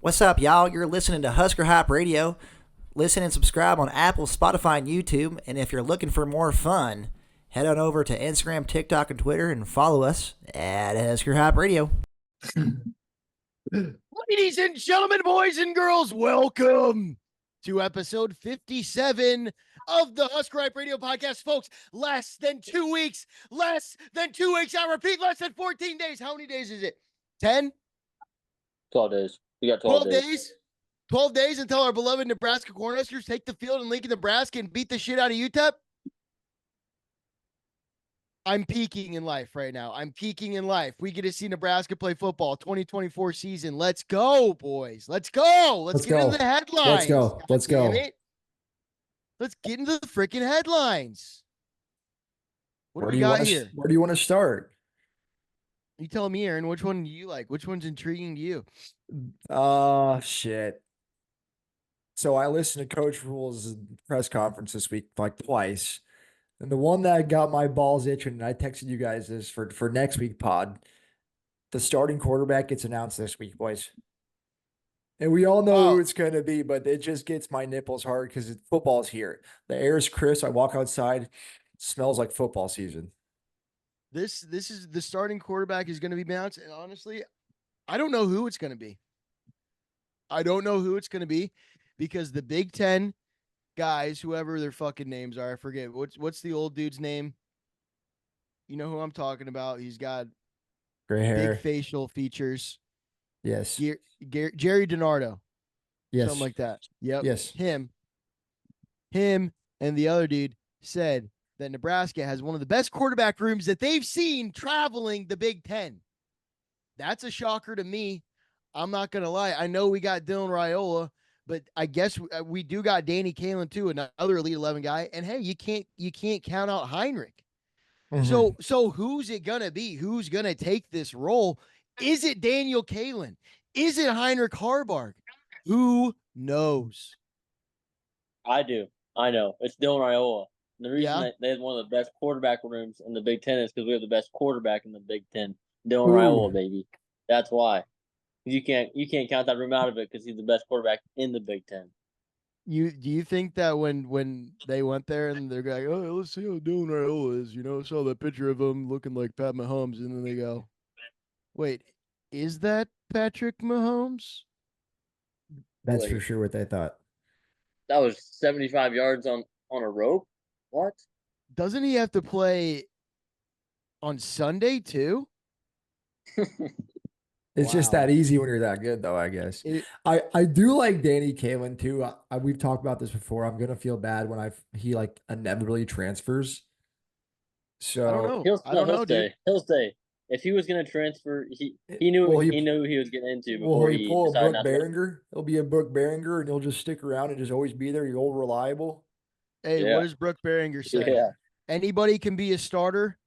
What's up, y'all? You're listening to Husker Hype Radio. Listen and subscribe on Apple, Spotify, and YouTube. And if you're looking for more fun, head on over to Instagram, TikTok, and Twitter and follow us at Husker Hype Radio. Ladies and gentlemen, boys and girls, welcome to episode 57 of the Husker Hype Radio podcast. Folks, less than 2 weeks. I repeat, less than 14 days. How many days is it? 10? 12 days. We got 12 days. 12 days until our beloved Nebraska Cornhuskers take the field in Lincoln, Nebraska and beat the shit out of UTEP. I'm peaking in life right now. We get to see Nebraska play football 2024 season. Let's go, boys. Let's go. Let's get into the headlines. Let's go. Let's get into the freaking headlines. What do we got here? Where do you want to start? You tell me, Aaron, which one do you like? Which one's intriguing to you? Shit. So I listened to Coach Rule's press conference this week like twice. And the one that got my balls itching, and I texted you guys this for next week pod. The starting quarterback gets announced this week, boys. And we all know who it's going to be, but it just gets my nipples hard because football's here. The air is crisp. I walk outside, it smells like football season. This is the starting quarterback is going to be announced. And honestly, I don't know who it's going to be. Because the Big Ten guys, whoever their fucking names are, I forget. What's the old dude's name? You know who I'm talking about. He's got gray hair, big facial features. Yes. Jerry DiNardo. Yes. Something like that. Yep. Yes. Him and the other dude said that Nebraska has one of the best quarterback rooms that they've seen traveling the Big Ten. That's a shocker to me. I'm not going to lie. I know we got Dylan Raiola, but I guess we do got Danny Kaelin too, another Elite 11 guy. And hey, you can't count out Heinrich. Mm-hmm. So who's it gonna be? Who's gonna take this role? Is it Daniel Kaelin? Is it Heinrich Harbarg? Who knows? I do. I know. It's Dylan Raiola. The reason that they have one of the best quarterback rooms in the Big Ten is because we have the best quarterback in the Big Ten. Dylan Raiola, baby. That's why. You can't count that room out of it because he's the best quarterback in the Big Ten. Do you think that when they went there and they're like, oh, let's see how Dylan Raiola is, saw that picture of him looking like Pat Mahomes, and then they go, wait, is that Patrick Mahomes? That's for sure what they thought. That was 75 yards on a rope? What? Doesn't he have to play on Sunday too? It's just that easy when you're that good, though, I guess. I do like Danny Kaelin, too. We've talked about this before. I'm going to feel bad when he inevitably transfers. So I don't know. He'll stay. If he was going to transfer, he knew he knew who he was getting into before he pull a decided Brooke Behringer. He'll be a Brooke Behringer, and he'll just stick around and just always be there. You're reliable. Hey, what does Brooke Behringer say? Yeah. Anybody can be a starter,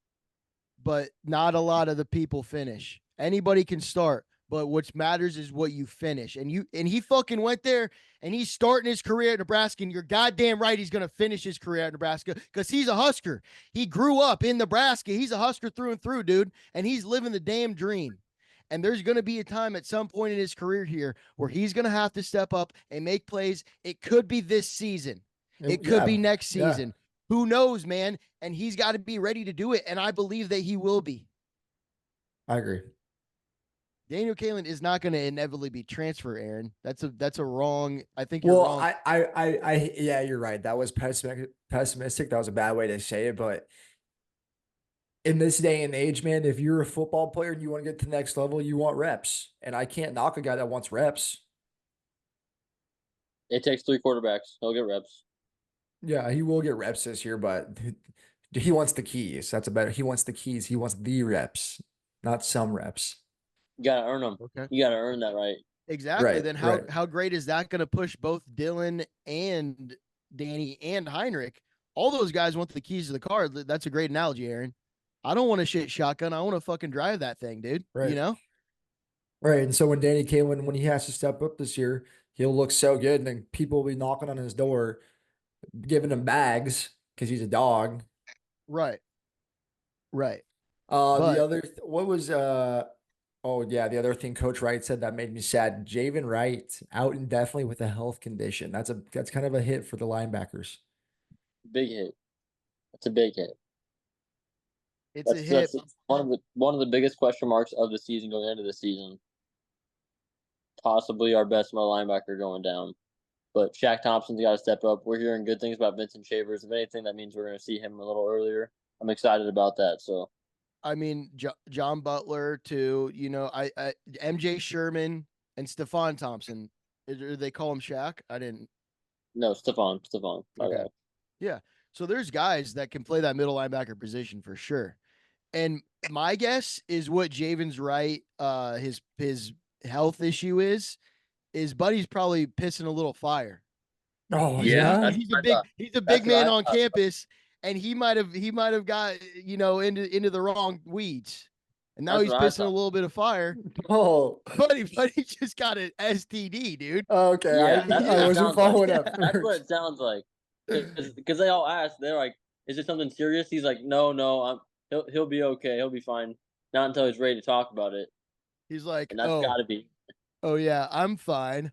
but not a lot of the people finish. Anybody can start, but what matters is what you finish. And he fucking went there and he's starting his career at Nebraska. And you're goddamn right he's gonna finish his career at Nebraska because he's a Husker. He grew up in Nebraska. He's a Husker through and through, dude. And he's living the damn dream. And there's going to be a time at some point in his career here where he's going to have to step up and make plays. It could be this season. It could be next season. Who knows, man? And he's got to be ready to do it. And I believe that he will be. I agree. Daniel Kaelin is not going to inevitably be transferred, Aaron. That's a wrong. I think you're wrong. Yeah, you're right. That was pessimistic. That was a bad way to say it. But in this day and age, man, if you're a football player and you want to get to the next level, you want reps. And I can't knock a guy that wants reps. It takes 3 quarterbacks. He'll get reps. Yeah, he will get reps this year, but he wants the keys. He wants the keys. He wants the reps, not some reps. You gotta earn them. Okay. You gotta earn that right. Exactly. Right, then how great is that going to push both Dylan and Danny and Heinrich? All those guys want the keys to the car. That's a great analogy, Aaron. I don't want to shit shotgun. I want to fucking drive that thing, dude. Right. You know? Right. And so when Danny Kaelin, when he has to step up this year, he'll look so good. And then people will be knocking on his door, giving him bags because he's a dog. Right. The other, what was, Oh yeah, the other thing Coach Wright said that made me sad. Javen Wright out indefinitely with a health condition. That's kind of a hit for the linebackers. Big hit. That's a big hit. It's a hit. That's one of the biggest question marks of the season going into the season. Possibly our best middle linebacker going down. But Shaq Thompson's got to step up. We're hearing good things about Vincent Shavers. If anything, that means we're going to see him a little earlier. I'm excited about that. So, I mean, John Butler too. You know, I MJ Sherman and Stephon Thompson. They call him Shaq? I didn't. No, Stephon. Okay. Yeah. So there's guys that can play that middle linebacker position for sure. And my guess is what Javen's right. His health issue is Buddy's probably pissing a little fire. Oh Yeah. He's a big man on campus, and he might have got into the wrong weeds, and now he's pissing a little bit of fire. Oh, Buddy just got an STD, dude. okay. Yeah, I wasn't following up. That's what it sounds like. Because they all asked, they're like, "Is it something serious?" He's like, "No, he'll be okay. He'll be fine. Not until he's ready to talk about it." He's like, And that's got to be. Oh yeah, I'm fine.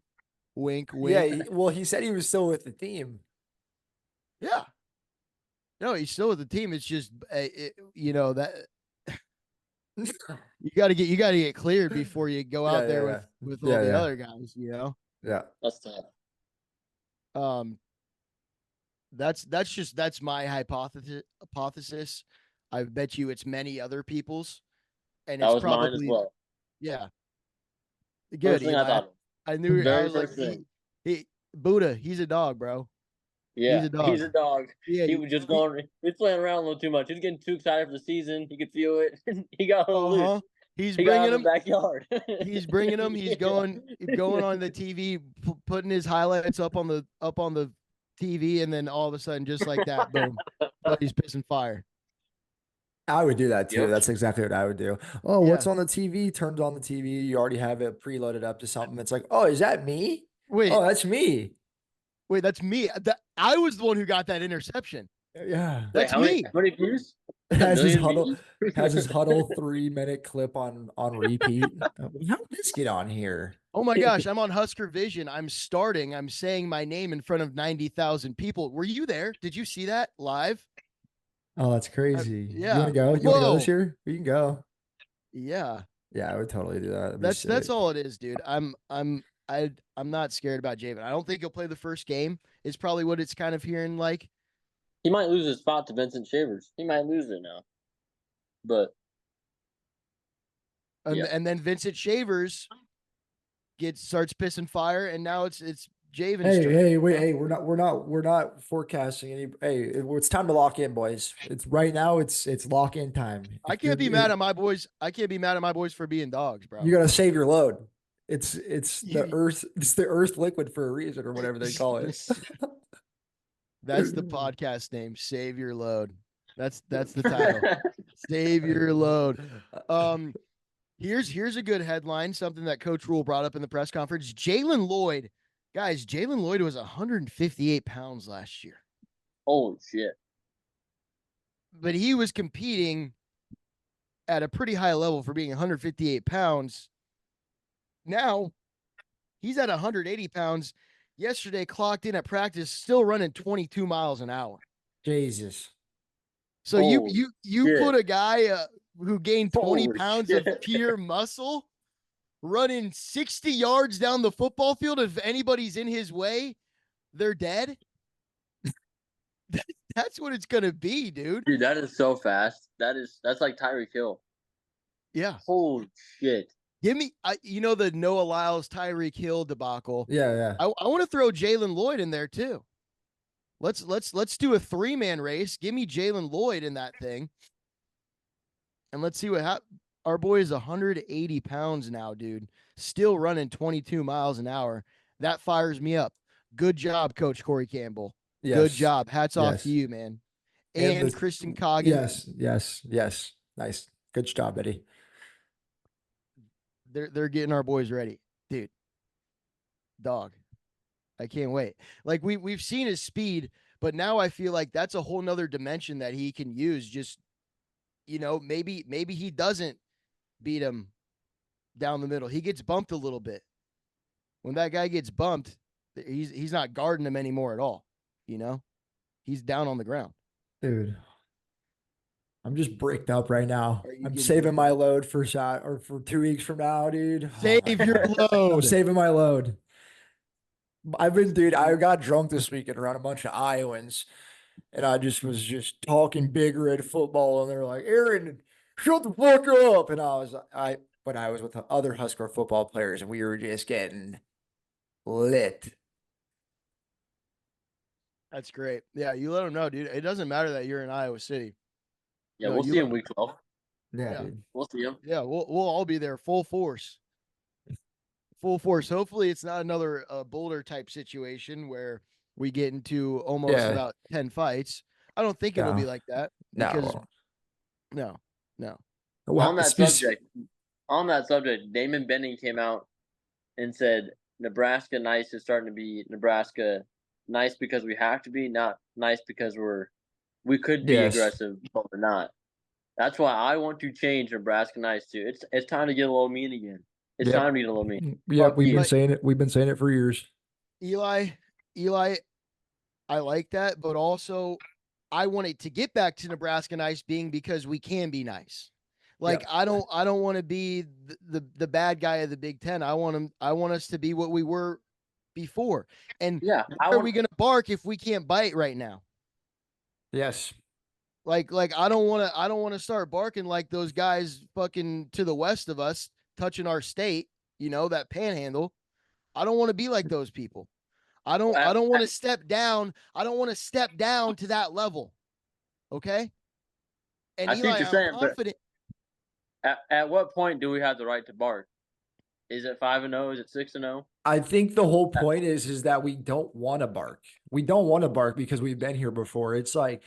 Wink, wink. Yeah, he said he was still with the team. Yeah. No, he's still with the team. It's just, that you got to get cleared before you go out there with all the other guys. Yeah, that's tough. That's my hypothesis. I bet you it's many other people's, and that it's was probably mine as well. Yeah. Good. First thing I thought. I knew. Very I was first like, thing. Buddha. He's a dog, bro. Yeah, he's a dog. Yeah, he was just going. He was playing around a little too much. He was getting too excited for the season. He could feel it. He got a little loose. He's bringing him backyard. He's bringing him. He's going on the TV, putting his highlights up on the TV, and then all of a sudden, just like that, boom, he's pissing fire. I would do that too. Yep. That's exactly what I would do. Oh, what's on the TV? Turns on the TV. You already have it preloaded up to something. It's like, oh, is that me? Wait, oh, that's me. Wait, that's me. I was the one who got that interception. Yeah, that's me. How many views? Has his huddle 3-minute clip on repeat. How did this get on here? Oh my gosh, I'm on Husker Vision. I'm saying my name in front of 90,000 people. Were you there? Did you see that live? Oh, that's crazy. Yeah. You want to go? You want to go this year? We can go. Yeah. Yeah, I would totally do that. That's all it is, dude. I'm not scared about Javen. I don't think he'll play the first game. Is probably what it's kind of hearing like. He might lose his spot to Vincent Shavers. He might lose it now. But and then Vincent Shavers starts pissing fire, and now it's Javen. Hey, we're not forecasting any. Hey, it's time to lock in, boys. It's right now. It's lock in time. I can't be mad at my boys. I can't be mad at my boys for being dogs, bro. You gotta save your load. It's the earth. It's the earth liquid for a reason, or whatever they call it. That's the podcast name. Save your load. That's the title. Save your load. Here's a good headline. Something that Coach Rule brought up in the press conference. Jalen Lloyd. Guys, Jalen Lloyd was 158 pounds last year. Holy shit. But he was competing at a pretty high level for being 158 pounds. Now, he's at 180 pounds. Yesterday, clocked in at practice, still running 22 miles an hour. Jesus. So you put a guy who gained 20 pounds of pure muscle running 60 yards down the football field. If anybody's in his way, they're dead. That's what it's gonna be, dude. Dude, that is so fast. That's like Tyreek Hill. Yeah. Holy shit. Give me, the Noah Lyles, Tyreek Hill debacle. Yeah. I want to throw Jalen Lloyd in there too. Let's do a 3-man race. Give me Jalen Lloyd in that thing, and let's see what happens. Our boy is 180 pounds now, dude. Still running 22 miles an hour. That fires me up. Good job, Coach Corey Campbell. Yes. Good job. Hats off to you, man. And Kristen Coggin. Yes. Nice. Good job, Eddie. They're getting our boys ready, dude. Dog, I can't wait. Like we've seen his speed, but now I feel like that's a whole nother dimension that he can use. Just maybe he doesn't beat him down the middle. He gets bumped a little bit. When that guy gets bumped, he's not guarding him anymore at all. You know, he's down on the ground. Dude, I'm just bricked up right now. Are you I'm getting saving bricked my up? load for shot or for 2 weeks from now, dude. Oh my Save your God. I'm load. saving my load. Dude, I got drunk this weekend around a bunch of Iowans, and I just was just talking big red football, and they're like, Aaron, shut the fuck up. And but I was with the other Husker football players, and we were just getting lit. That's great. Yeah, you let them know, dude. It doesn't matter that you're in Iowa City. Yeah, No, we'll you see let him week 12. Yeah, Yeah. dude. We'll see him. Yeah, we'll all be there, full force. Full force. Hopefully, it's not another Boulder type situation where we get into almost Yeah. about 10 fights. I don't think it'll be No. like that No. because no. Well, On that subject, Damon Benning came out and said Nebraska nice is starting to be Nebraska nice because we have to be, not nice because we could be Yes. aggressive, but we're not. That's why I want to change Nebraska nice too. It's time to get a little mean again. It's Yep. time to get a little mean. Yeah, Fuck we've you. been saying it. We've been saying it for years. Eli, I like that, but also I want it to get back to Nebraska nice being because we can be nice. Like Yep. I don't want to be the bad guy of the Big Ten. I want us to be what we were before. And Yeah, why are we gonna bark if we can't bite right now? Yes. Like I don't want to start barking like those guys fucking to the west of us touching our state, you know, that panhandle. I don't want to be like those people. I don't want to step down. I don't want to step down to that level. Okay? And I see what Eli, you're I'm saying, confident. but at what point do we have the right to bark? Is it 5-0? Is it 6-0? I think the whole point is that we don't want to bark. We don't want to bark because we've been here before. It's like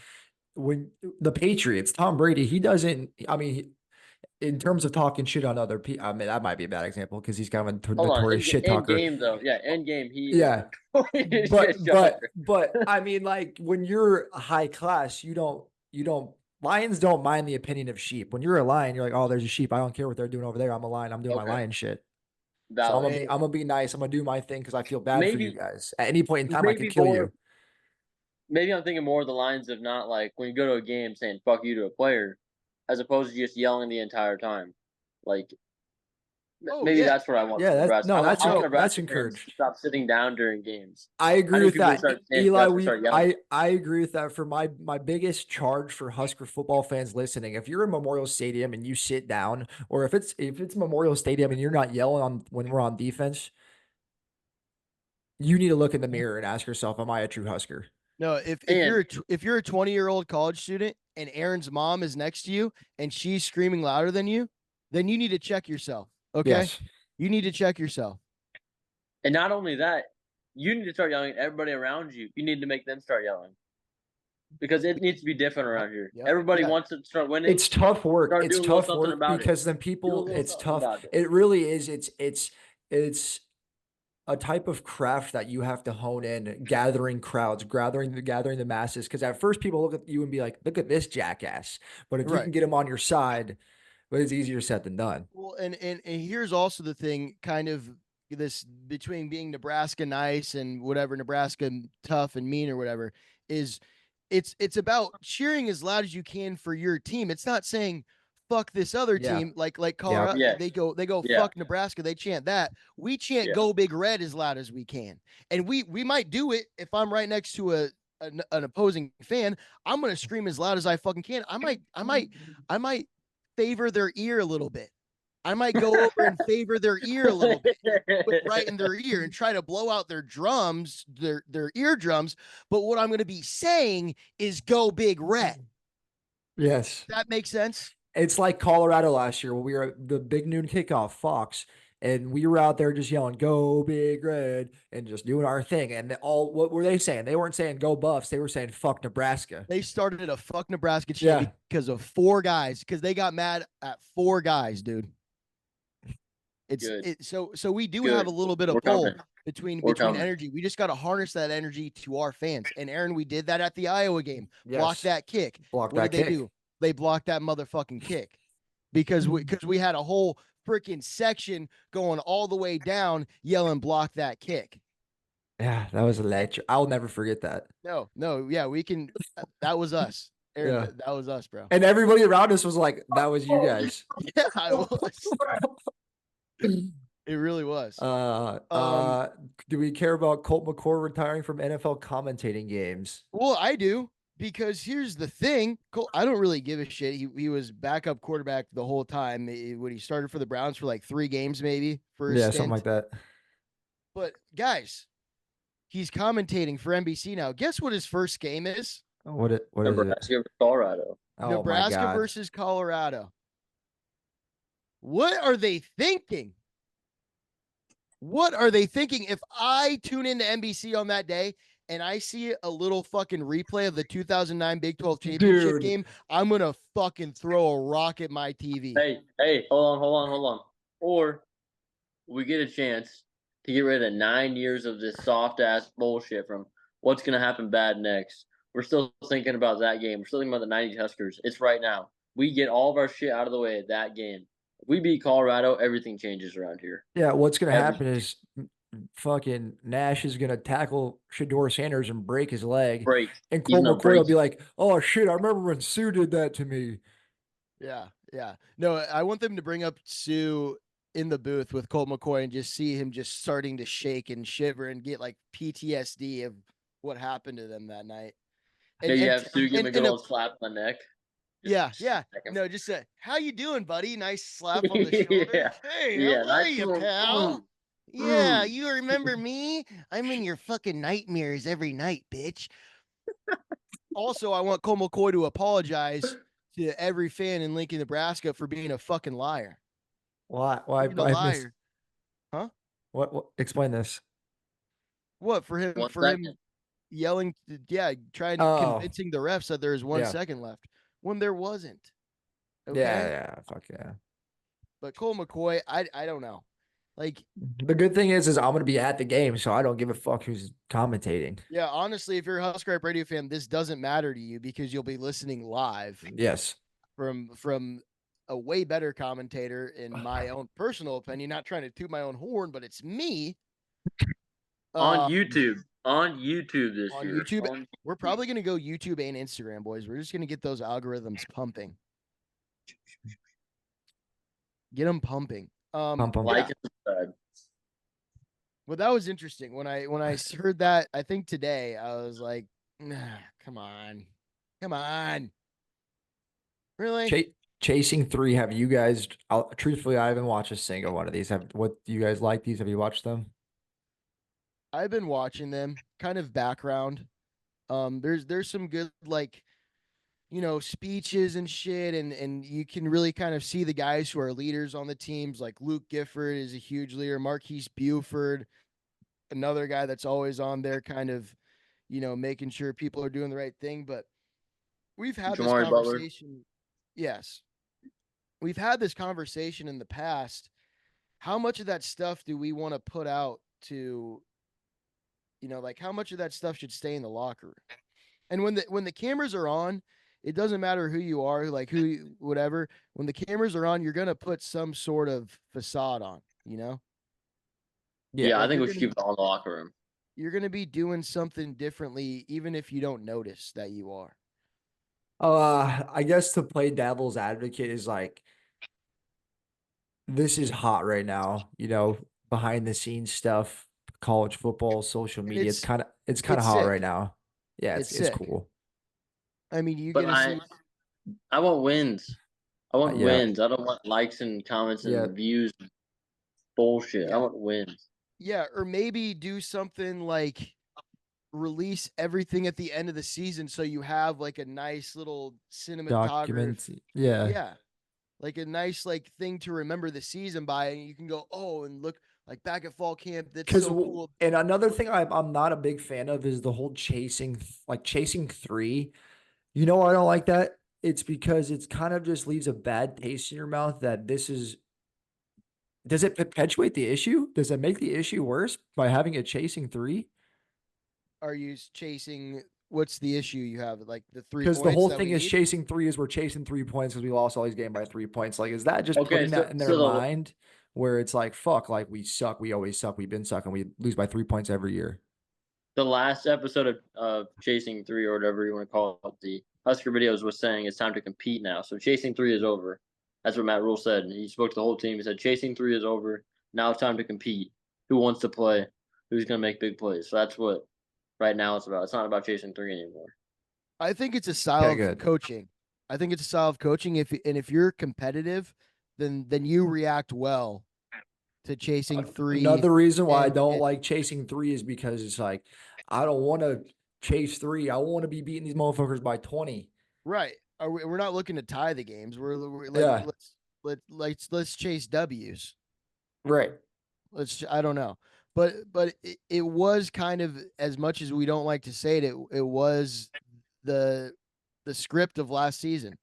when the Patriots, Tom Brady, he doesn't. I mean, in terms of talking shit on other people, I mean that might be a bad example because he's kind of a Hold on. notorious shit In talker. game though, yeah, in game he Yeah, is notorious shit but talker. I mean, like when you're high class, you don't. Lions don't mind the opinion of sheep. When you're a lion, you're like, oh, there's a sheep. I don't care what they're doing over there. I'm a lion. I'm doing my Okay. lion shit. So Valid. I'm gonna be nice. I'm gonna do my thing because I feel bad for you Maybe guys. At any point in time, I could maybe kill more you. maybe I'm thinking more of the lines of not like when you go to a game saying fuck you to a player, as opposed to just yelling the entire time. Like maybe yeah. that's what I want Yeah, from that's Nebraska. no, I want that's Nebraska fans encouraged. to stop sitting down during games. I agree I need with people to that, start standing Eli. up and start yelling. I agree with that. For my biggest charge for Husker football fans listening, if you're in Memorial Stadium and you sit down, or if it's Memorial Stadium and you're not yelling on when we're on defense, you need to look in the mirror and ask yourself, "Am I a true Husker?" No, if And you're a 20-year-old college student and Aaron's mom is next to you and she's screaming louder than you, then you need to check yourself. Okay? Yes. You need to check yourself. and not only that, you need to start yelling at everybody around you. You need to make them start yelling. Because it needs to be different around here. Yep. Everybody Yeah. wants to start winning. It's tough work. Start It's doing a little tough something work about it. because then Do a people, little it's something tough. about it. It really is. It's a type of craft that you have to hone in, gathering crowds, gathering the masses. Because at first people look at you and be like, "Look at this jackass." But if you Right. can get them on your side, but it's easier said than done. Well, and here's also the thing, kind of this between being Nebraska nice and whatever, Nebraska tough and mean or whatever, is it's about cheering as loud as you can for your team. It's not saying fuck this other Yeah. team like Colorado. Yes. They go Yeah. fuck Nebraska. They chant that. We chant Yeah. go big red as loud as we can, and we might do it if I'm right next to an opposing fan. I'm gonna scream as loud as I fucking can. I might favor their ear a little bit. I might go over and favor their ear a little bit, put right in their ear and try to blow out their drums, their eardrums. But what I'm going to be saying is go big red. Yes. That makes sense. It's like Colorado last year when we were at the big noon kickoff, Fox, and we were out there just yelling, "Go Big Red," and just doing our thing. And what were they saying? They weren't saying "Go Buffs." They were saying "Fuck Nebraska." They started a fuck Nebraska chant because of 4 guys, because they got mad at 4 guys, dude. So we do have a little bit of pull between energy. We just got to harness that energy to our fans. And Aaron, we did that at the Iowa game. Yes. Block that kick. Block What that did they kick. do? They blocked that motherfucking kick because we had a whole freaking section going all the way down, yelling, "Block that kick." Yeah, that was electric. I'll never forget that. No, yeah, we can. That was us, Aaron. Yeah. That was us, bro. And everybody around us was like, that was you guys. Yeah, I was. It really was. Do we care about Colt McCoy retiring from NFL commentating games? Well, I do, because here's the thing. I don't really give a shit. He was backup quarterback the whole time. When he started for the Browns for like 3 games, maybe for his Yeah, stint. something like that. But guys, he's commentating for NBC now. Guess what his first game is? What is it? Nebraska, Colorado. Oh, Nebraska versus Colorado. What are they thinking? What are they thinking? If I tune into NBC on that day and I see a little fucking replay of the 2009 Big 12 championship game, I'm going to fucking throw a rock at my TV. Hey, hold on. Or we get a chance to get rid of 9 years of this soft ass bullshit from what's going to happen bad next. We're still thinking about that game. We're still thinking about the 90s Huskers. It's right now. We get all of our shit out of the way at that game. If we beat Colorado, everything changes around here. Yeah, what's going to happen is fucking Nash is going to tackle Shedeur Sanders and break his leg. And Colt McCoy will be like, oh, shit, I remember when Sue did that to me. Yeah. No, I want them to bring up Sue in the booth with Colt McCoy and just see him just starting to shake and shiver and get like PTSD of what happened to them that night. And you have Sue give him a good old slap on the neck. Yeah. No, just say, how you doing, buddy? Nice slap on the shoulder. Hey, how are you, pal? Yeah, you remember me? I'm in your fucking nightmares every night, bitch. Also, I want Colt McCoy to apologize to every fan in Lincoln, Nebraska for being a fucking liar. Why? A liar. Huh? What? Explain this. What, for him? Him yelling? Trying to convincing the refs that there is 1 second left when there wasn't. Okay? Yeah. Fuck yeah. But Colt McCoy, I don't know. Like, the good thing is I'm going to be at the game, so I don't give a fuck who's commentating. Yeah, honestly, if you're a Husker Hype Radio fan, this doesn't matter to you because you'll be listening live. Yes. From a way better commentator, in my own personal opinion. Not trying to toot my own horn, but it's me. On YouTube. On YouTube this year. YouTube. We're probably going to go YouTube and Instagram, boys. We're just going to get those algorithms pumping. Get them pumping. Pump them. Like and subscribe. Well, that was interesting. When I heard that, I think today, I was like, come on. Really? Chasing 3, have you guys, truthfully, I haven't watched a single one of these. What do you guys like these? Have you watched them? I've been watching them, kind of background. There's some good, like, speeches and shit, and you can really kind of see the guys who are leaders on the teams. Like Luke Gifford is a huge leader. Marquise Buford, another guy that's always on there, kind of, making sure people are doing the right thing. But we've had this conversation. Yes, we've had this conversation in the past. How much of that stuff do we want to put out to, like how much of that stuff should stay in the locker room? And when the cameras are on, it doesn't matter who you are, like whatever. When the cameras are on, you're going to put some sort of facade on, Yeah, I think we should keep it on the locker room. You're going to be doing something differently, even if you don't notice that you are. I guess to play devil's advocate is like, this is hot right now, behind the scenes stuff, college football, social media. It's kind of hot right now. Yeah, it's cool. I mean, I want wins. I want wins. I don't want likes and comments and views. Bullshit. I want wins. Yeah, or maybe do something like release everything at the end of the season so you have like a nice little cinematography. Yeah. Like a nice thing to remember the season by, and you can go, and look like back at fall camp. That's so cool. And another thing I'm not a big fan of is the whole chasing 3. I don't like that. It's because it's kind of just leaves a bad taste in your mouth that does it perpetuate the issue? Does it make the issue worse by having a chasing 3? Are you chasing what's the issue you have? Like the 3 Because points the whole that thing we is need? chasing 3s. We're chasing 3 points because we lost all these games by 3 points. Like, is that just Okay, putting that in their so mind where it's like, fuck, like we suck. We always suck. We've been sucking. We lose by 3 points every year. the last episode of Chasing 3 or whatever you want to call it, the Husker videos was saying it's time to compete now. So Chasing 3 is over. That's what Matt Rule said. He spoke to the whole team. He said Chasing 3 is over. Now it's time to compete. Who wants to play? Who's going to make big plays? So that's what right now it's about. It's not about Chasing 3 anymore. I think it's a style Okay, of good. coaching. I think it's a style of coaching. If you're competitive, then you react well to chasing 3. Another reason why I and- don't and- like chasing 3 is because it's like, I don't want to chase 3. I want to be beating these motherfuckers by 20. Right. We're not looking to tie the games. We're like Yeah. let's chase W's. Right. I don't know. But it was kind of, as much as we don't like to say it, it was the script of last season.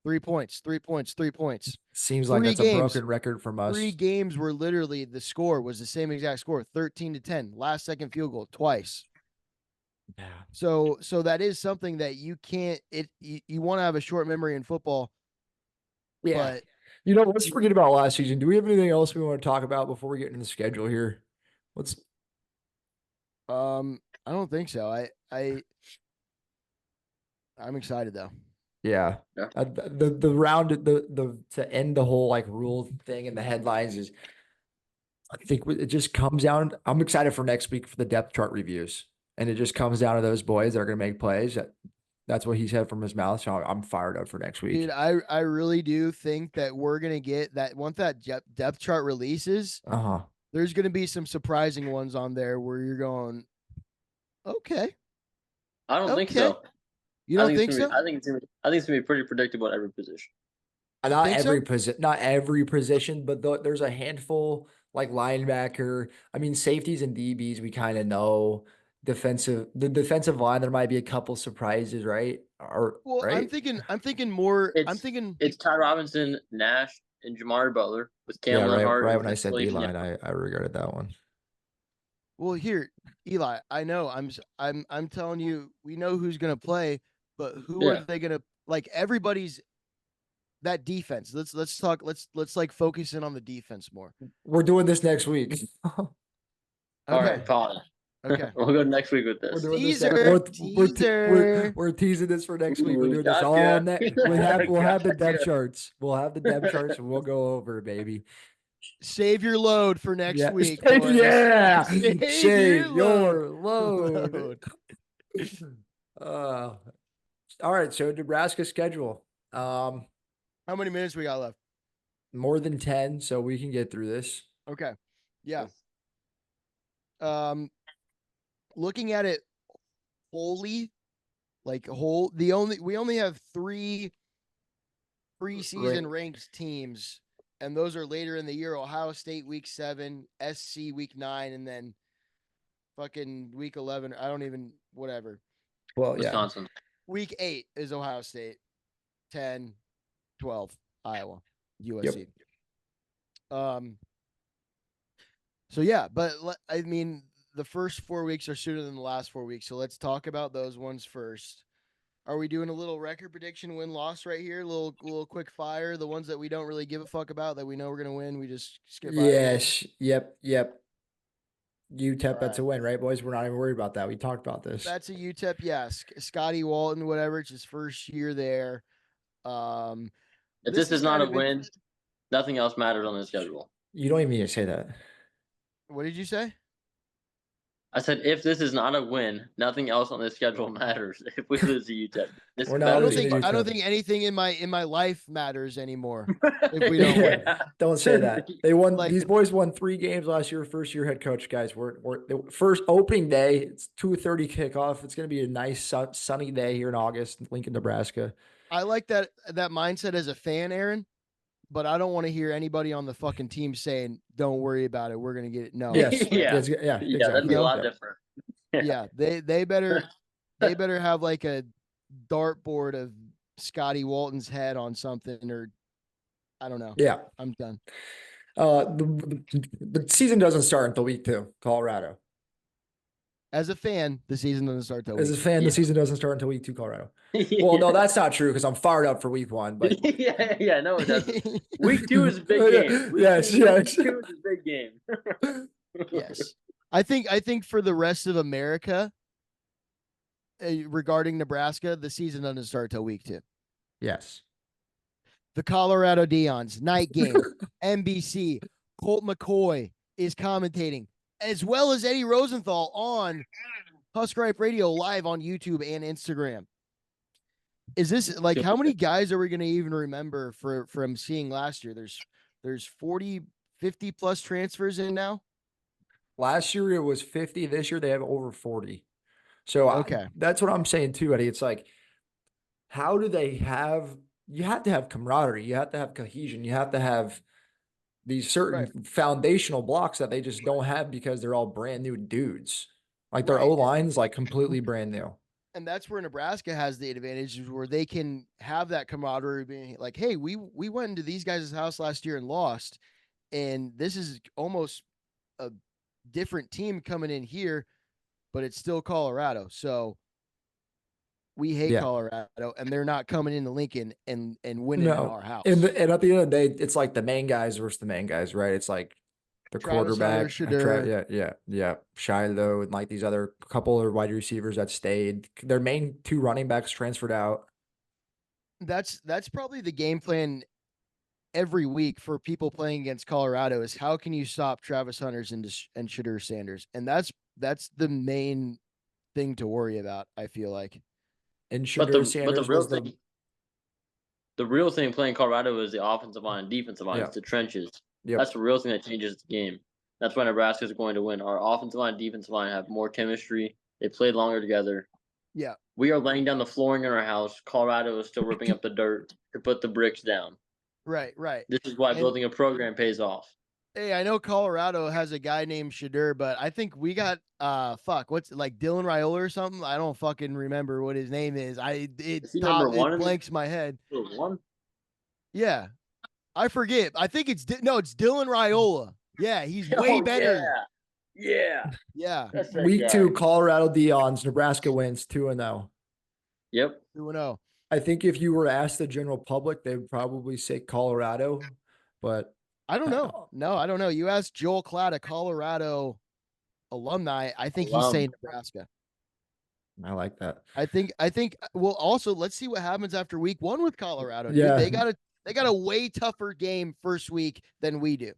3 points, 3 points, 3 points. Seems like 3 that's a games. broken record from us. 3 games were literally, the score was the same exact score, 13-10, last second field goal twice. Yeah. So that is something that you can't, you want to have a short memory in football. Yeah. But You know, let's forget about last season. Do we have anything else we want to talk about before we get into the schedule here? I don't think so. I'm excited though. Yeah. Yeah. The round, the to end the whole like rule thing in the headlines is, I think it just comes down. I'm excited for next week for the depth chart reviews, and it just comes down to those boys that are going to make plays. That's what he said from his mouth. So I'm fired up for next week. Dude, I really do think that we're gonna get that once that depth chart releases. There's gonna be some surprising ones on there where you're going, okay. I don't think so. You don't think so? I think it's gonna be pretty predictable at every position. Not think every so? position, not every position, but there's a handful like linebacker. I mean, safeties and DBs, we kind of know. The defensive line, there might be a couple surprises, right? Or Well, right? I'm thinking more. It's Ty Robinson, Nash, and Jamari Butler with Cam Yeah, Lenhart. right and when I said Blake D-line, Snell. I regretted that one. Well, here, Eli, I know I'm telling you, we know who's gonna play, but who are Yeah. they gonna, like, everybody's that defense. Let's talk. Let's like focus in on the defense more. We're doing this next week. All Okay. right, fine. Okay. We'll go next week with We're this. doing this. Teaser, We're teaser. we're teasing this for next week. We're Ooh, doing this all gotcha. next. We'll have the depth Gotcha. charts. We'll have the depth charts, and we'll go over it, baby. Save your load for next Yeah. week. Save- boys. yeah. Save Save your your load. All right. So Nebraska schedule. How many minutes we got left? More than 10, so we can get through this. Okay. Yeah. Looking at it wholly, like we only have 3 preseason ranked teams, and those are later in the year. Ohio State week 7, SC week 9, and then fucking week 11. I don't even, whatever. Well, yeah. Wisconsin. Week 8 is Ohio State. 10, 12, Iowa, USC. So yeah, but I mean, the first 4 weeks are sooner than the last 4 weeks. So let's talk about those ones first. Are we doing a little record prediction, win loss right here? A little quick fire. The ones that we don't really give a fuck about that we know we're gonna win, we just skip by. Yes. Yep. UTEP, All that's a win, right, boys? We're not even worried about that. We talked about this. That's a UTEP, yeah. Scotty Walton, whatever. It's his first year there. If this is not a win, nothing else matters on the schedule. You don't even need to say that. What did you say? I said, if this is not a win, nothing else on this schedule matters. If we lose to UTEP, We're not losing to I don't UTEP. think anything in my life matters anymore if we don't win. Don't say that. They won. Like- These boys won 3 games last year. First year head coach, guys. We're the first opening day. It's 2:30 kickoff. It's going to be a nice sunny day here in August, in Lincoln, Nebraska. I like that mindset as a fan, Aaron, but I don't want to hear anybody on the fucking team saying, "Don't worry about it. We're gonna get it." No. Yes. Yeah. Exactly. That'd be a lot different. Yeah, they better have like a dartboard of Scotty Walton's head on something, or I don't know. Yeah. I'm done. The season doesn't start until week 2, Colorado. As a fan, the season doesn't start till As a week. fan, Yeah. the season doesn't start until week 2, Colorado. Well, no, that's not true because I'm fired up for week 1. But yeah, no, it doesn't. Week 2 is a big game. Yes. Week 2 is a big game. Yes. I think for the rest of America, regarding Nebraska, the season doesn't start till week 2. Yes. The Colorado Dions night game, NBC. Colt McCoy is commentating, as well as Eddie Rosenthal on Husker Hype Radio live on YouTube and Instagram. Is this like how many guys are we going to even remember from seeing last year? There's 40, 50 plus transfers in now. Last year it was 50. This year they have over 40. So okay, that's what I'm saying too, Eddie. It's like, how do they have? You have to have camaraderie. You have to have cohesion. You have to have these certain foundational blocks that they just don't have because they're all brand new dudes. Like their O line's like completely brand new. And that's where Nebraska has the advantage, where they can have that camaraderie, being like, hey, we went into these guys' house last year and lost, and this is almost a different team coming in here, but it's still Colorado. So we hate Colorado, and they're not coming into Lincoln and winning in our house. And at the end of the day, it's like the main guys versus the main guys, right? It's like the Travis quarterback, Hunter, yeah, Shiloh, and like these other couple of wide receivers that stayed. Their main 2 running backs transferred out. That's probably the game plan every week for people playing against Colorado is how can you stop Travis Hunters and Shadur Sanders, and that's the main thing to worry about. I feel like. And Shadur Sanders was the real thing playing Colorado is the offensive line and defensive line. It's the trenches. Yep. That's the real thing that changes the game. That's why Nebraska is going to win. Our offensive line and defensive line have more chemistry. They played longer together. Yeah. We are laying down the flooring in our house. Colorado is still ripping up the dirt to put the bricks down. Right. This is why building a program pays off. Hey, I know Colorado has a guy named Shadur, but I think we got what's like Dylan Raiola or something. I don't fucking remember what his name is. It blanks my head. One? Yeah, I forget. I think it's Dylan Raiola. Yeah, he's way better. Yeah. Week 2, Colorado Dions, Nebraska wins 2-0. Yep. 2-0. I think if you were asked the general public, they would probably say Colorado, but I don't know. No, I don't know. You asked Joel Klatt, a Colorado alumni. I think he's saying Nebraska. I like that. I think. Well, also let's see what happens after week 1 with Colorado. Yeah, dude. They got a way tougher game first week than we do.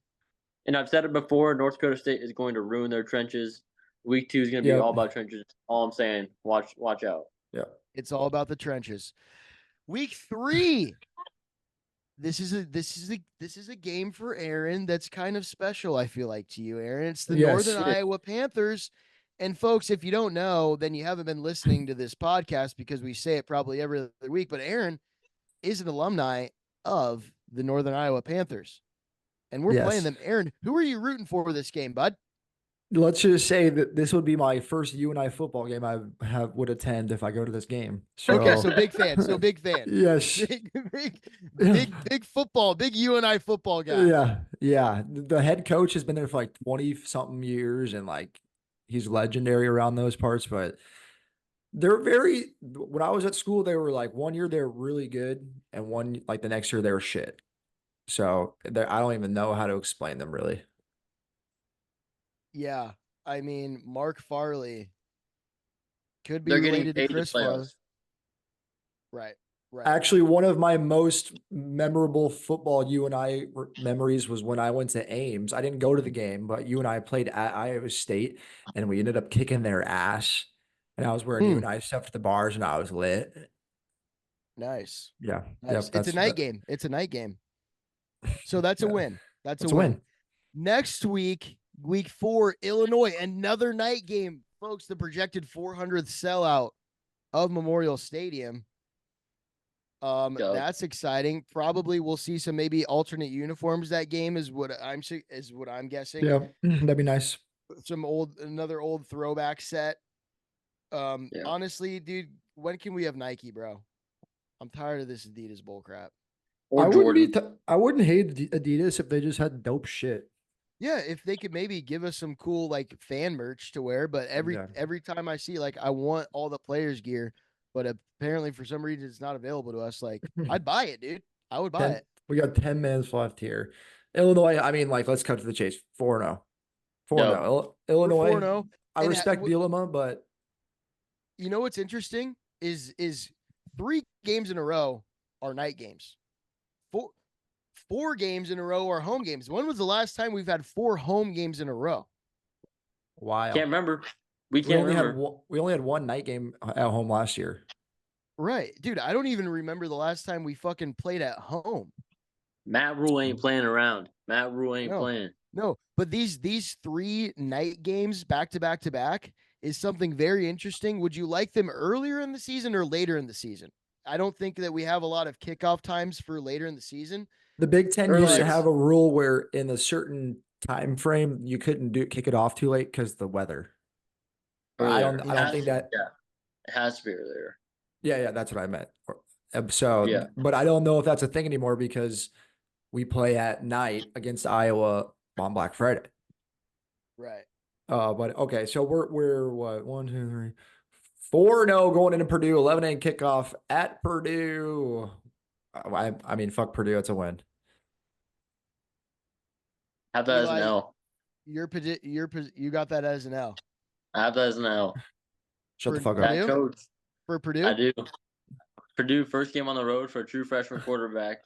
And I've said it before. North Dakota State is going to ruin their trenches. Week 2 is going to be all about trenches. All I'm saying, watch out. Yeah, it's all about the trenches. Week 3. This is a game for Aaron that's kind of special, I feel like, to you, Aaron. It's the Northern Iowa Panthers. And folks, if you don't know, then you haven't been listening to this podcast because we say it probably every other week. But Aaron is an alumni of the Northern Iowa Panthers. And we're playing them. Aaron, who are you rooting for this game, bud? Let's just say that this would be my first UNI football game I would attend if I go to this game. So, okay, so big fan. Yes. Big football, big UNI football guy. Yeah. The head coach has been there for like 20-something years, and like he's legendary around those parts. But they're when I was at school, they were like 1 year they were really good, and the next year they were shit. So I don't even know how to explain them really. Yeah, I mean, Mark Farley could be related to Chris Farley. Right. Actually, one of my most memorable football UNI memories was when I went to Ames. I didn't go to the game, but UNI played at Iowa State, and we ended up kicking their ass. And I was wearing UNI stuff to the bars, and I was lit. Nice. Yeah. Nice. Yep, it's a night game. It's a night game. So that's a win. That's a win. Next week. Week 4, Illinois, another night game. Folks, the projected 400th sellout of Memorial Stadium. That's exciting. Probably we'll see some maybe alternate uniforms that game is what I'm guessing. Yeah, that'd be nice. Another old throwback set. Honestly, dude, when can we have Nike, bro? I'm tired of this Adidas bull crap. I wouldn't hate Adidas if they just had dope shit. Yeah, if they could maybe give us some cool like fan merch to wear, but Yeah. every time I see like I want all the players gear, but apparently for some reason it's not available to us. Like I'd buy it, dude. I would buy 10, it. we got 10 minutes left here. Illinois, I mean, like, let's cut to the chase. 4-0. Dub. 4-0. We're Illinois, 4-0. I And respect Bielema, but you know what's interesting is 3 games in a row are night games. Four games in a row are home games. When was the last time we've had 4 home games in a row? wild. Can't remember. We We can't only had remember. we only had one night game at home last year. Right. Dude, I don't even remember the last time we fucking played at home. Matt Rule ain't playing around. Matt Rule ain't No. playing. No, but these 3 night games back to back to back is something very interesting. Would you like them earlier in the season or later in the season? I don't think that we have a lot of kickoff times for later in the season. The Big Ten used to Earlier. have a rule where in a certain time frame you couldn't kick it off too late because the weather. I Earlier. don't think that. Yeah, it has to be earlier. Yeah, that's what I meant. So, Yeah. but I don't know if that's a thing anymore because we play at night against Iowa on Black Friday. Right. But okay, so we're what 1, 2, 3, 4-0 going into Purdue, 11-8 kickoff at Purdue. I mean, fuck Purdue, it's a win. Have that as an Eli, L. You got that as an L. I have that as an L. Shut the For fuck up. That Purdue? coach. For Purdue? I do. Purdue first game on the road for a true freshman quarterback.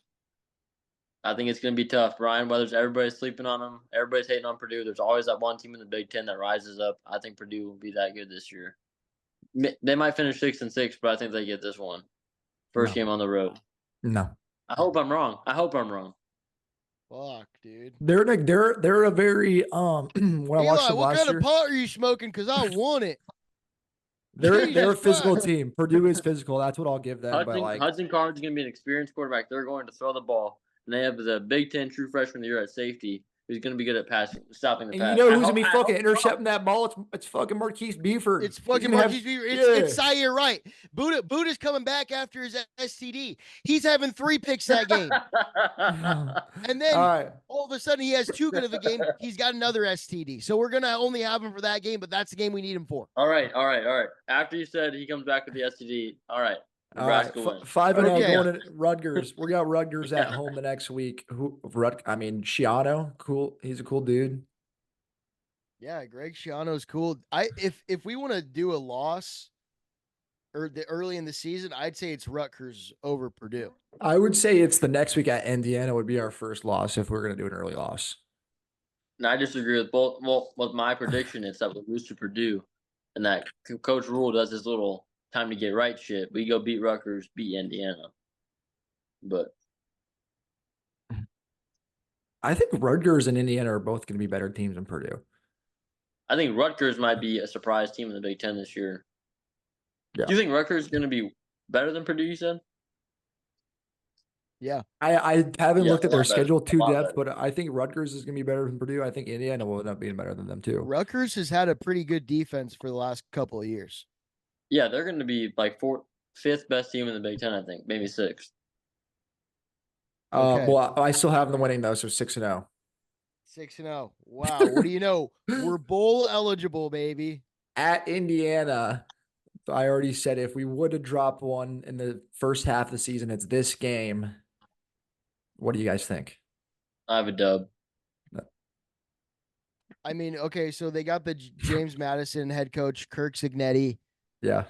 I think it's going to be tough. Brian Weathers, everybody's sleeping on him. Everybody's hating on Purdue. There's always that one team in the Big Ten that rises up. I think Purdue will be that good this year. They might finish 6-6, but I think they get this one. First game on the road. No. I hope I'm wrong. Fuck, dude. They're a very when I watched Eli, them what last kind year, of pot are you smoking? Because I want it. they're a Jesus physical Christ. team. Purdue is physical. That's what I'll give them. But like, Hudson Card's going to be an experienced quarterback. They're going to throw the ball. And they have the Big Ten true freshman of the year at safety who's going to be good at stopping the and pass. you know who's gonna be fucking intercepting that ball? It's fucking Marquise Beeford. It's fucking Marquise Beaver. It's Zaire Wright. Buddha's coming back after his STD. He's having 3 picks that game. And then all of a sudden he has too good of a game. He's got another STD. So we're going to only have him for that game, but that's the game we need him for. All right. After you said he comes back with the STD, all right. Nebraska wins. 5-0 Okay. going to Rutgers. We got Rutgers at home the next week. Schiano, cool. He's a cool dude. Yeah, Greg Schiano's cool. If we want to do a loss or early in the season, I'd say it's Rutgers over Purdue. I would say it's the next week at Indiana would be our first loss if we're going to do an early loss. And I disagree with both. Well, with my prediction, it's that we lose to Purdue, and that Coach Rule does his little time to get right shit. We go beat Rutgers, beat Indiana. But I think Rutgers and Indiana are both going to be better teams than Purdue. I think Rutgers might be a surprise team in the Big Ten this year. Yeah. Do you think Rutgers is going to be better than Purdue, you said? Yeah. I haven't looked at their schedule too better. depth, but I think Rutgers is going to be better than Purdue. I think Indiana will end up being better than them too. Rutgers has had a pretty good defense for the last couple of years. Yeah, they're going to be like 5th best team in the Big Ten, I think. Maybe 6th. Okay. Well, I still have them winning though, so 6-0. 6-0. Wow. What do you know? We're bowl eligible, baby. At Indiana, I already said if we would have dropped one in the first half of the season, it's this game. What do you guys think? I have a dub. I mean, okay, so they got the James Madison head coach Kirk Cignetti, Yeah.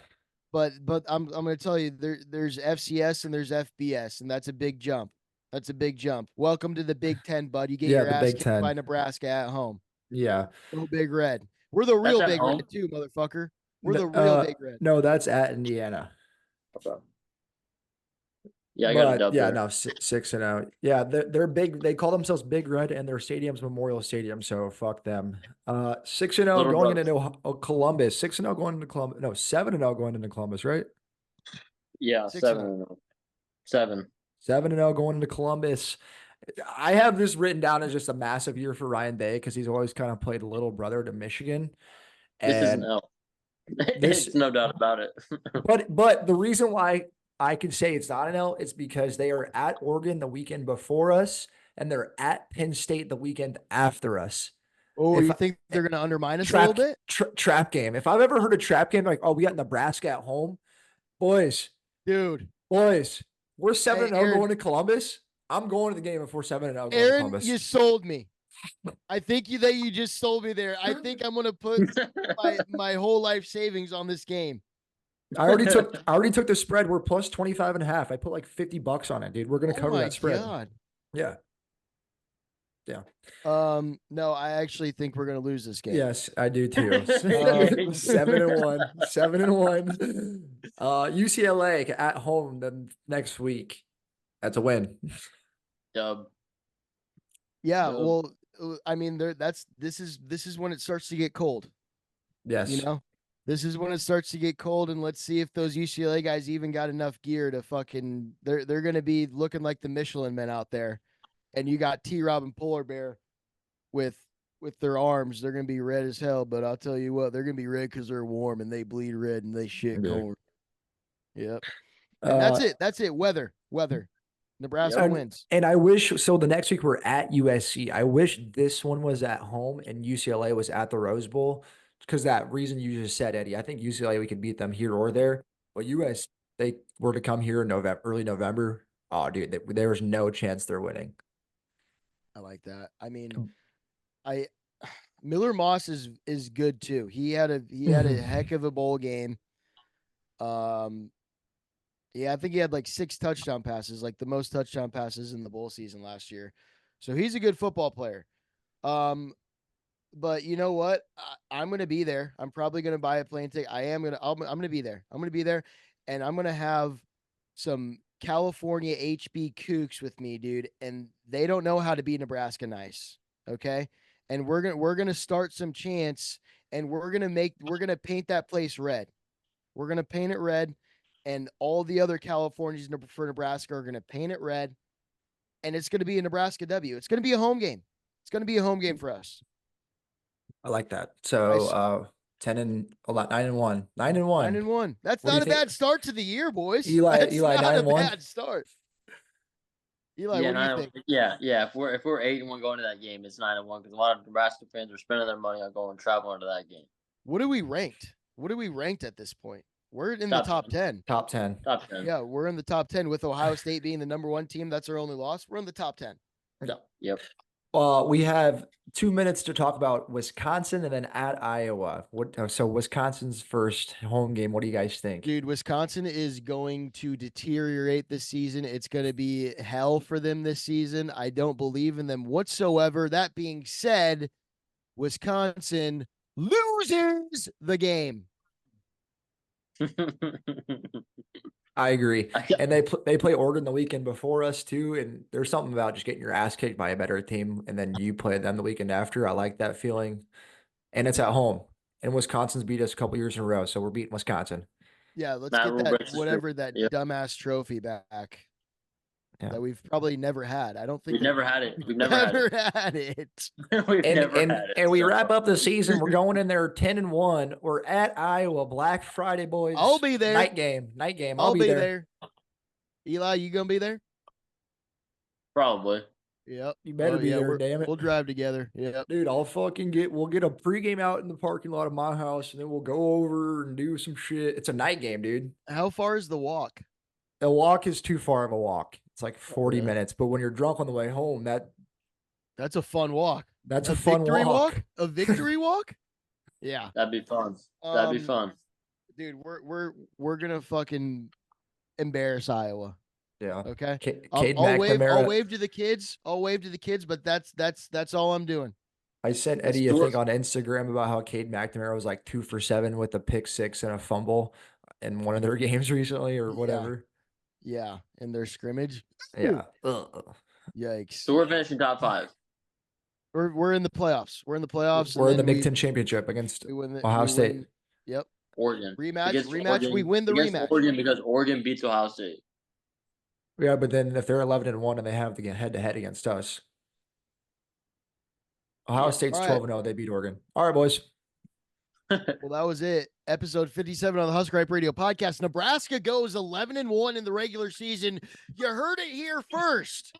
but I'm going to tell you there's FCS and there's FBS, and that's a big jump. That's a big jump. Welcome to the Big Ten, bud. You get your the ass Big kicked Ten. by Nebraska at home. Yeah. Go Big Red. We're the real at Big home? Red too, motherfucker. We're the real Big Red. No, that's at Indiana. Okay. Yeah, I got a dub. Yeah, there. no, 6-0. Yeah, they're big. They call themselves Big Red, and their stadium's Memorial Stadium. So fuck them. 6-0 going into Columbus. 6-0 going into Columbus. No, 7-0 going into Columbus, right? Yeah, 6-0. 7. 7-0 going into Columbus. I have this written down as just a massive year for Ryan Day because he's always kind of played little brother to Michigan. This is an And L. There's no doubt about it. but the reason why I can say it's not an L is because they are at Oregon the weekend before us. and they're at Penn State the weekend after us. Oh, If you I- think they're going to undermine us a little bit? Trap game. If I've ever heard a trap game, like, oh, we got Nebraska at home, boys, Dude. we're 7-0 Aaron, going to Columbus. I'm going to the game if we're 7-0 going to Aaron, Columbus. you sold me. I think you just sold me there. I think I'm going to put my whole life savings on this game. I already took the spread. We're plus 25.5. I put like $50 on it, dude. We're gonna cover that spread. God. Yeah. No, I actually think we're gonna lose this game. Yes, I do too. 7-1. 7-1. UCLA at home the next week. That's a win. Dub. Yeah, Dub. well, I mean, this is when it starts to get cold. Yes. You know, this is when it starts to get cold, and let's see if those UCLA guys even got enough gear to fucking. They're gonna be looking like the Michelin men out there, and you got T-Rob and Polar Bear with their arms. They're gonna be red as hell, but I'll tell you what, they're gonna be red because they're warm and they bleed red and they shit corn. Yep. And that's it. Weather. Nebraska wins. And I wish so. The next week we're at USC. I wish this one was at home and UCLA was at the Rose Bowl because that reason you just said, Eddie. I think UCLA we could beat them here or there, but US they were to come here in November, early November. Oh, dude, there was no chance they're winning. I like that. I mean, Miller Moss is good too. He had a heck of a bowl game. Yeah, I think he had like 6 touchdown passes, like the most touchdown passes in the bowl season last year. So he's a good football player. But you know what? I'm going to be there. I'm probably going to buy a plane ticket. I'm going to be there. I'm going to be there, and I'm going to have some California HB kooks with me, dude, and they don't know how to be Nebraska nice, okay? And we're going to start some chants, and we're going to paint that place red. We're going to paint it red, and all the other Californians for Nebraska are going to paint it red, and it's going to be a Nebraska W. It's going to be a home game. It's going to be a home game for us. I like that. So 9-1. 9-1. 9-1. That's not a bad start to the year, boys. Eli, That's not 9-1. a bad start. Eli, Yeah, what do you think? Yeah. If we're 8-1 going to that game, it's 9-1 because a lot of Nebraska fans are spending their money on going traveling to that game. What are we ranked? At this point? We're in the top 10. Top 10. Top 10. Yeah, we're in the top 10 with Ohio State being the number 1 team. That's our only loss. We're in the top 10. Yeah. Yep. We have 2 minutes to talk about Wisconsin and then at Iowa. So Wisconsin's first home game. What do you guys think? Dude, Wisconsin is going to deteriorate this season. It's going to be hell for them this season. I don't believe in them whatsoever. That being said, Wisconsin loses the game. I agree. And they play Oregon the weekend before us too. And there's something about just getting your ass kicked by a better team and then you play them the weekend after. I like that feeling. And it's at home. And Wisconsin's beat us a couple years in a row, so we're beating Wisconsin. Yeah, let's get that dumbass trophy back. Yeah. That we've probably never had. I don't think we've never had it. We've never had it. And we wrap up the season. We're going in there 10-1. We're at Iowa, Black Friday, boys. I'll be there. Night game. I'll be there. Eli, you gonna be there? Probably. Yep. You better be there, damn it. We'll drive together. Yeah. Dude, we'll get a pregame out in the parking lot of my house, and then we'll go over and do some shit. It's a night game, dude. How far is the walk? The walk is too far of a walk. It's like 40 minutes, but when you're drunk on the way home, that's a fun walk. That's a fun walk. A victory walk? Yeah. That'd be fun. That'd be fun. Dude, we're gonna fucking embarrass Iowa. Yeah. Okay. I'll wave to the kids. But that's all I'm doing. I sent Eddie a thing on Instagram about how Cade McNamara was like 2 for 7 with a pick 6 and a fumble in one of their games recently or whatever. Yeah, in their scrimmage. Yeah. Yikes. So we're finishing top 5. We're in the playoffs. We're in the Big Ten championship against Ohio State. Yep. Oregon. Rematch. Oregon, we win the rematch. Oregon because Oregon beats Ohio State. Yeah, but then if they're 11-1 and they have to get head-to-head against us, Ohio State's 12-0. They beat Oregon. All right, boys. Well, that was it. Episode 57 on the Husker Hype Radio podcast. Nebraska goes 11-1 in the regular season. You heard it here first.